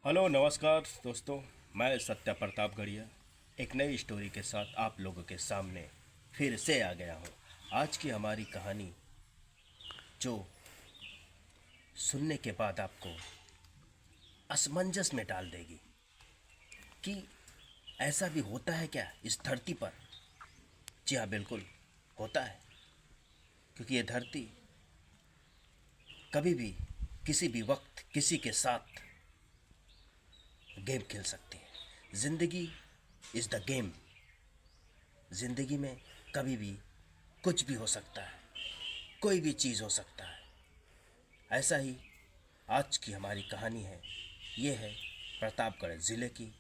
Hello नमस्कार दोस्तों। मैं सत्या प्रताप गढ़िया एक नई स्टोरी के साथ आप लोगों के सामने फिर से आ गया हूँ। आज की हमारी कहानी जो सुनने के बाद आपको असमंजस में डाल देगी कि ऐसा भी होता है क्या इस धरती पर। जी हाँ, बिल्कुल होता है, क्योंकि ये धरती कभी भी किसी भी वक्त किसी के साथ गेम खेल सकती है। जिंदगी इज द गेम। जिंदगी में कभी भी कुछ भी हो सकता है, कोई भी चीज़ हो सकता है। ऐसा ही आज की हमारी कहानी है। ये है प्रतापगढ़ ज़िले की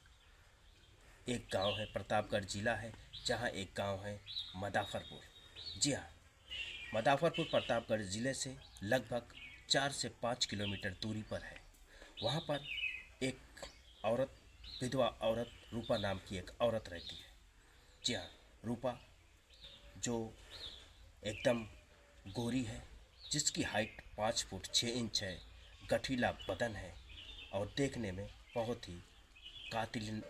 एक गांव है। प्रतापगढ़ ज़िला है जहां एक गांव है मदाफरपुर। जी हाँ, मदाफरपुर प्रतापगढ़ ज़िले से लगभग 4 से 5 किलोमीटर दूरी पर है। वहाँ पर एक औरत, विधवा औरत रूपा नाम की एक औरत रहती है। जी हाँ, रूपा जो एकदम गोरी है, जिसकी हाइट 5 फुट 6 इंच है, गठीला बदन है और देखने में बहुत ही कातिल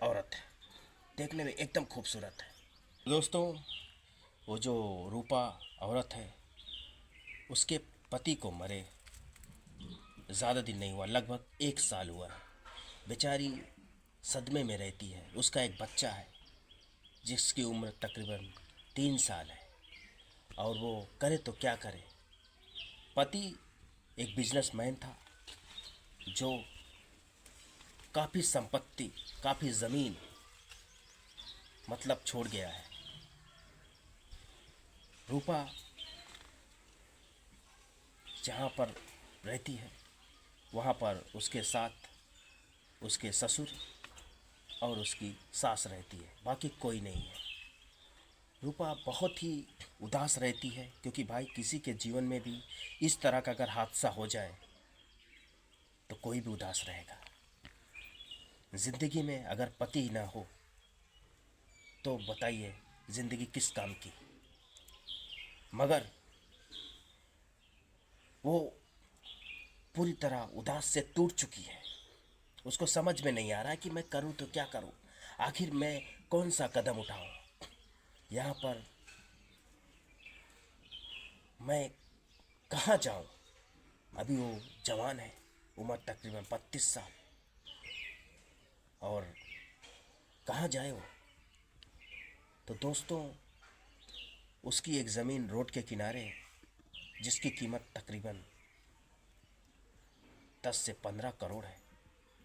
औरत है। देखने में एकदम खूबसूरत है। दोस्तों, वो जो रूपा औरत है, उसके पति को मरे ज़्यादा दिन नहीं हुआ, लगभग 1 साल हुआ है। बेचारी सदमे में रहती है। उसका एक बच्चा है जिसकी उम्र तकरीबन 3 साल है, और वो करे तो क्या करे। पति एक बिजनेसमैन था जो काफ़ी संपत्ति, काफ़ी ज़मीन मतलब छोड़ गया है। रूपा जहाँ पर रहती है वहाँ पर उसके साथ उसके ससुर और उसकी सास रहती है, बाकी कोई नहीं है। रूपा बहुत ही उदास रहती है, क्योंकि भाई किसी के जीवन में भी इस तरह का अगर हादसा हो जाए तो कोई भी उदास रहेगा। ज़िंदगी में अगर पति ही ना हो तो बताइए ज़िंदगी किस काम की। मगर वो पूरी तरह उदास से टूट चुकी है। उसको समझ में नहीं आ रहा है कि मैं करूं तो क्या करूं, आखिर मैं कौन सा कदम उठाऊं। यहाँ पर मैं कहाँ जाऊं। अभी वो जवान है, उम्र तकरीबन 32 साल, और कहाँ जाए वो। तो दोस्तों, उसकी एक ज़मीन रोड के किनारे है जिसकी कीमत तकरीबन 10 से 15 करोड़ है।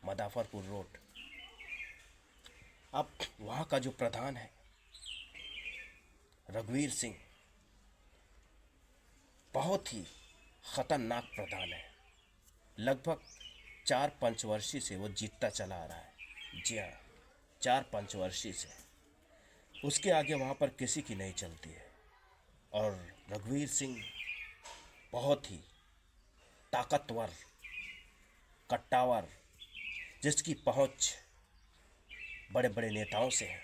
मदाफरपुर रोड। अब वहाँ का जो प्रधान है रघुवीर सिंह, बहुत ही खतरनाक प्रधान है। लगभग 4 पंचवर्षीय से वो जीतता चला आ रहा है। जी हाँ, 4 पंचवर्षीय से उसके आगे वहाँ पर किसी की नहीं चलती है। और रघुवीर सिंह बहुत ही ताकतवर, कट्टावर, जिसकी पहुँच बड़े बड़े नेताओं से है,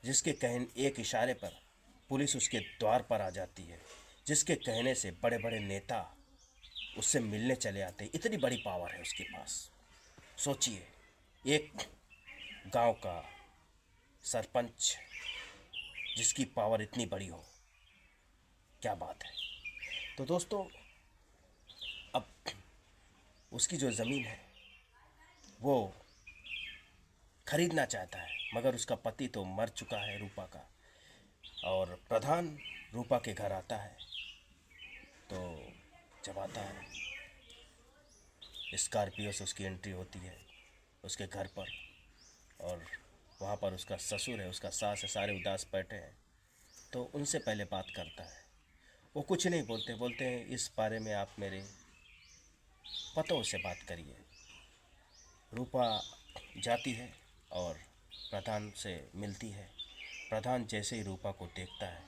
जिसके कहने एक इशारे पर पुलिस उसके द्वार पर आ जाती है, जिसके कहने से बड़े बड़े नेता उससे मिलने चले आते हैं। इतनी बड़ी पावर है उसके पास। सोचिए, एक गांव का सरपंच जिसकी पावर इतनी बड़ी हो, क्या बात है। तो दोस्तों, अब उसकी जो ज़मीन है वो खरीदना चाहता है, मगर उसका पति तो मर चुका है रूपा का। और प्रधान रूपा के घर आता है, तो जब आता है स्कॉर्पियो से उसकी एंट्री होती है उसके घर पर, और वहाँ पर उसका ससुर है, उसका सास है, सारे उदास बैठे हैं। तो उनसे पहले बात करता है। वो कुछ नहीं बोलते, बोलते हैं इस बारे में आप मेरे पतों से बात करिए। रूपा जाती है और प्रधान से मिलती है। प्रधान जैसे ही रूपा को देखता है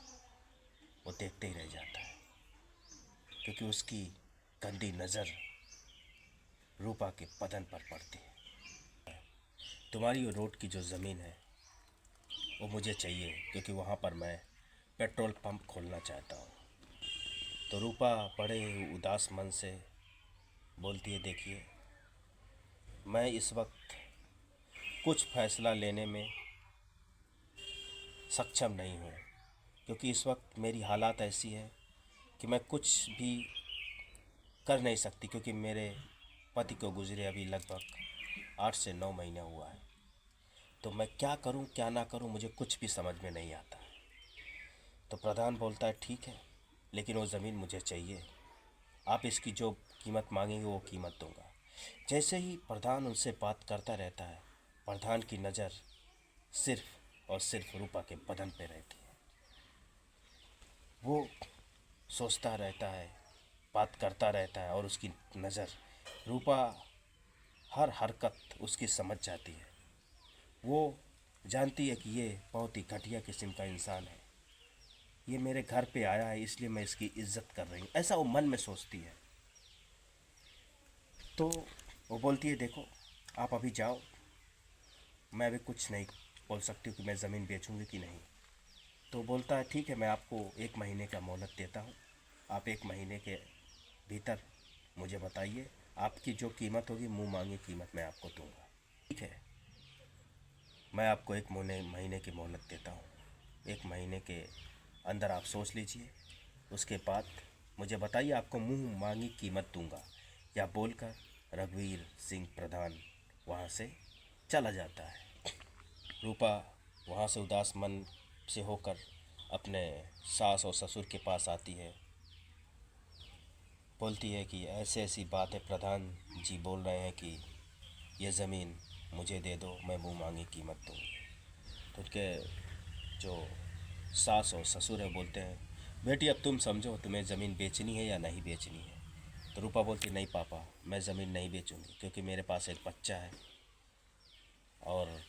वो देखते ही रह जाता है, क्योंकि उसकी गंदी नज़र रूपा के बदन पर पड़ती है। तुम्हारी वो रोड की जो ज़मीन है वो मुझे चाहिए, क्योंकि वहाँ पर मैं पेट्रोल पंप खोलना चाहता हूँ। तो रूपा बड़े उदास मन से बोलती है, देखिए मैं इस वक्त कुछ फैसला लेने में सक्षम नहीं हूँ, क्योंकि इस वक्त मेरी हालात ऐसी है कि मैं कुछ भी कर नहीं सकती, क्योंकि मेरे पति को गुजरे अभी लगभग 8 से 9 महीने हुआ है। तो मैं क्या करूं क्या ना करूं, मुझे कुछ भी समझ में नहीं आता। तो प्रधान बोलता है ठीक है, लेकिन वो ज़मीन मुझे चाहिए, आप इसकी जो कीमत मांगेंगे वो कीमत दूंगा। जैसे ही प्रधान उनसे बात करता रहता है, प्रधान की नज़र सिर्फ और सिर्फ रूपा के बदन पे रहती है। वो सोचता रहता है, बात करता रहता है, और उसकी नज़र, रूपा हर हरकत उसकी समझ जाती है। वो जानती है कि ये बहुत ही घटिया किस्म का इंसान है, ये मेरे घर पे आया है इसलिए मैं इसकी इज्जत कर रही हूँ, ऐसा वो मन में सोचती है। तो वो बोलती है देखो, आप अभी जाओ, मैं अभी कुछ नहीं बोल सकती हूँ कि मैं ज़मीन बेचूंगी कि नहीं। तो बोलता है ठीक है, मैं आपको 1 महीने का मोहलत देता हूँ, आप 1 महीने के भीतर मुझे बताइए, आपकी जो कीमत होगी मुँह मांगी कीमत मैं आपको दूंगा। ठीक है, मैं आपको 1 महीने की मोहलत देता हूँ, 1 महीने के अंदर आप सोच लीजिए, उसके बाद मुझे बताइए, आपको मुंह मांगी कीमत दूंगा। या बोलकर रघुवीर सिंह प्रधान वहाँ से चला जाता है। रूपा वहाँ से उदास मन से होकर अपने सास और ससुर के पास आती है, बोलती है कि ऐसे ऐसी बात है, प्रधान जी बोल रहे हैं कि ये ज़मीन मुझे दे दो, मैं मुंह मांगी कीमत दूँ। तो उनके जो सास और ससुर है बोलते हैं बेटी अब तुम समझो, तुम्हें ज़मीन बेचनी है या नहीं बेचनी है। तो रूपा बोलती नहीं पापा, मैं ज़मीन नहीं बेचूंगी, क्योंकि मेरे पास एक बच्चा है और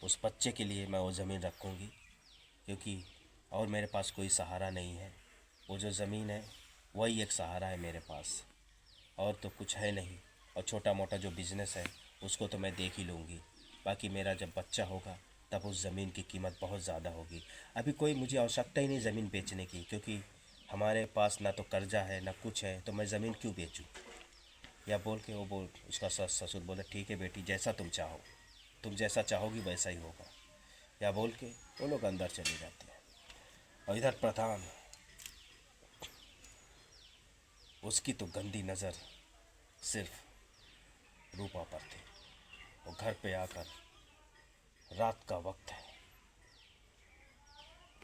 उस बच्चे के लिए मैं वो ज़मीन रखूँगी, क्योंकि और मेरे पास कोई सहारा नहीं है। वो जो ज़मीन है वही एक सहारा है मेरे पास, और तो कुछ है नहीं। और छोटा मोटा जो बिज़नेस है उसको तो मैं देख ही लूँगी, बाकी मेरा जब बच्चा होगा तब उस ज़मीन की कीमत बहुत ज़्यादा होगी। अभी कोई मुझे आवश्यकता ही नहीं ज़मीन बेचने की, क्योंकि हमारे पास ना तो कर्जा है ना कुछ है, तो मैं ज़मीन क्यों बेचूं। या बोल के वो उसका ससुर बोले ठीक है बेटी, जैसा तुम चाहो, तुम जैसा चाहोगी वैसा ही होगा। या बोल के वो लोग अंदर चले जाते हैं। और इधर प्रधान, उसकी तो गंदी नज़र सिर्फ रूपा पर थी। वो घर पे आकर, रात का वक्त है,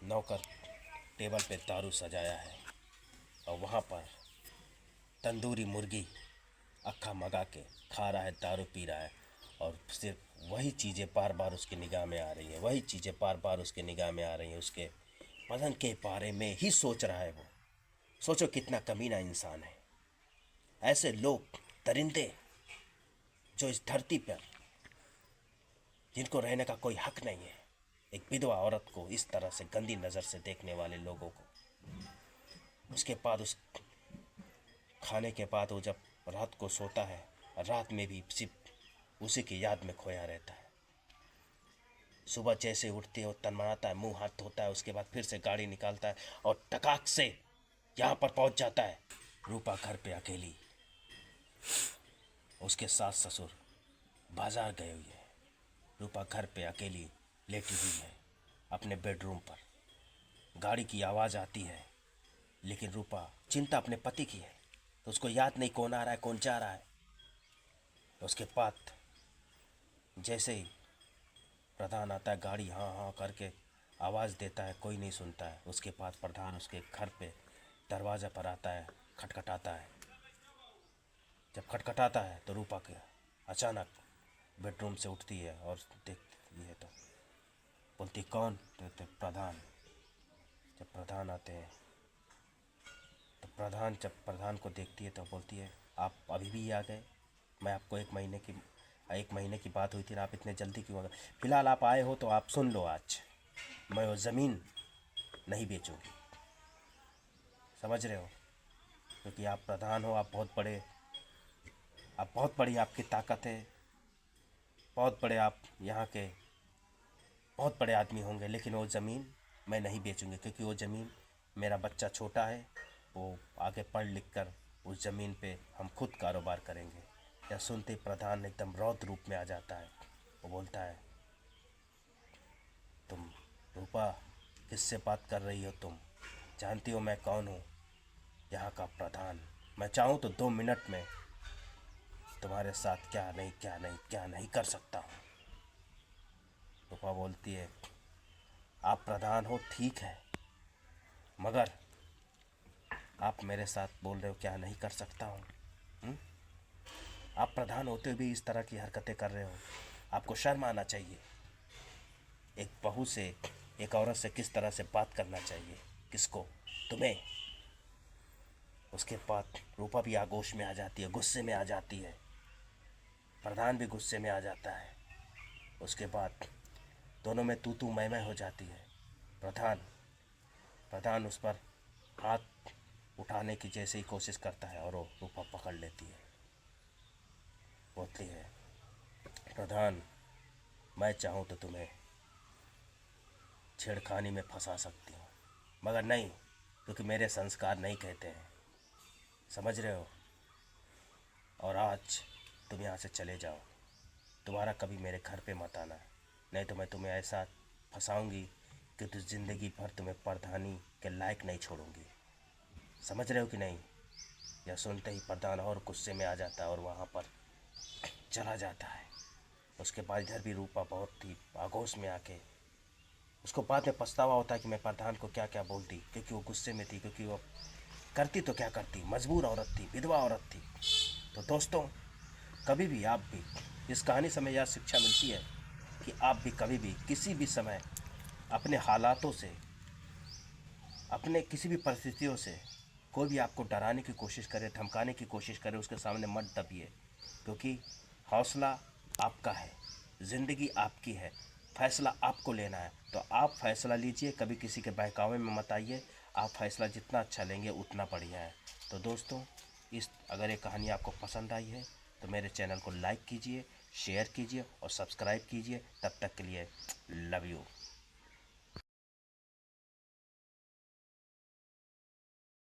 नौकर टेबल पे दारू सजाया है, और वहाँ पर तंदूरी मुर्गी अक्खा मंगा के खा रहा है, दारू पी रहा है, और सिर्फ वही चीज़ें बार बार उसकी निगाह में आ रही हैं, वही चीज़ें बार बार उसके निगाह में आ रही हैं, उसके बदन के बारे में ही सोच रहा है वो। सोचो कितना कमीना इंसान है। ऐसे लोग, दरिंदे, जो इस धरती पर, जिनको रहने का कोई हक नहीं है, एक विधवा औरत को इस तरह से गंदी नज़र से देखने वाले लोगों को, उसके बाद उस खाने के बाद वो जब रात को सोता है, रात में भी सिर्फ उसी की याद में खोया रहता है। सुबह जैसे उठते हो तनमनाता है, मुंह हाथ धोता है, उसके बाद फिर से गाड़ी निकालता है और टकाक से यहाँ पर पहुंच जाता है। रूपा घर पे अकेली, उसके सास ससुर बाजार गए हुए हैं, रूपा घर पे अकेली लेटी हुई है अपने बेडरूम पर। गाड़ी की आवाज़ आती है, लेकिन रूपा चिंता अपने पति की है, तो उसको याद नहीं कौन आ रहा है कौन जा रहा है। तो उसके बाद जैसे ही प्रधान आता है, गाड़ी हाँ हाँ करके आवाज़ देता है, कोई नहीं सुनता है। उसके बाद प्रधान उसके घर पे दरवाज़ा पर आता है, खटखटाता है। जब खटखटाता है तो रूपा के अचानक बेडरूम से उठती है और देखती है तो बोलती कौन। तो प्रधान। जब प्रधान आते हैं तो जब प्रधान को देखती है तो बोलती है आप अभी भी आ गए, मैं आपको 1 महीने की बात हुई थी ना, आप इतने जल्दी क्यों आ गए। फिलहाल आप आए हो तो आप सुन लो, आज मैं वो ज़मीन नहीं बेचूंगी, समझ रहे हो, क्योंकि आप प्रधान हो, आप बहुत बड़ी आपकी ताकत है, बहुत बड़े आप यहाँ के बहुत बड़े आदमी होंगे, लेकिन वो ज़मीन मैं नहीं बेचूंगी, क्योंकि वो ज़मीन, मेरा बच्चा छोटा है, वो आगे पढ़ लिख कर उस ज़मीन पे हम खुद कारोबार करेंगे। यह सुनते ही प्रधान एकदम रौद्र रूप में आ जाता है। वो बोलता है, तुम रूपा किससे बात कर रही हो? तुम जानती हो मैं कौन हूँ? यहाँ का प्रधान। मैं चाहूँ तो 2 मिनट में तुम्हारे साथ क्या नहीं कर सकता हूँ। रूपा बोलती है, आप प्रधान हो ठीक है, मगर आप मेरे साथ बोल रहे हो क्या नहीं कर सकता हूँ? आप प्रधान होते हुए भी इस तरह की हरकतें कर रहे हो, आपको शर्म आना चाहिए। एक बहू से, एक औरत से किस तरह से बात करना चाहिए? किसको? तुम्हें। उसके बाद रूपा भी आगोश में आ जाती है, गुस्से में आ जाती है। प्रधान भी गुस्से में आ जाता है। उसके बाद दोनों में तू मैं हो जाती है। प्रधान प्रधान उस पर हाथ उठाने की जैसे ही कोशिश करता है और वो रूपा पकड़ लेती है। बोलती है, प्रधान मैं चाहूँ तो तुम्हें छेड़खानी में फंसा सकती हूँ, मगर नहीं, क्योंकि मेरे संस्कार नहीं कहते हैं, समझ रहे हो? और आज तुम यहाँ से चले जाओ, दोबारा कभी मेरे घर पे मत आना, नहीं तो मैं तुम्हें ऐसा फंसाऊंगी कि तुम ज़िंदगी भर तुम्हें प्रधानी के लायक नहीं छोड़ूंगी। समझ रहे हो कि नहीं? यह सुनते ही प्रधान और गुस्से में आ जाता है और वहाँ पर चला जाता है। उसके बाद इधर भी रूपा बहुत ही आगोश में आके, उसको बाद में पछतावा होता है कि मैं प्रधान को क्या क्या बोलती, क्योंकि वो गुस्से में थी, क्योंकि वो करती तो क्या करती, मजबूर औरत थी, विधवा औरत थी। तो दोस्तों, कभी भी आप भी, इस कहानी से हमें यह शिक्षा मिलती है कि आप भी कभी भी किसी भी समय अपने हालातों से, अपने किसी भी परिस्थितियों से कोई भी आपको डराने की कोशिश करे, धमकाने की कोशिश करे, उसके सामने मत दबिए, क्योंकि हौसला आपका है, ज़िंदगी आपकी है, फैसला आपको लेना है। तो आप फैसला लीजिए, कभी किसी के बहकावे में मत आइए। आप फैसला जितना अच्छा लेंगे उतना बढ़िया है। तो दोस्तों, अगर ये कहानी आपको पसंद आई है तो मेरे चैनल को लाइक कीजिए, शेयर कीजिए और सब्सक्राइब कीजिए। तब तक के लिए लव यू।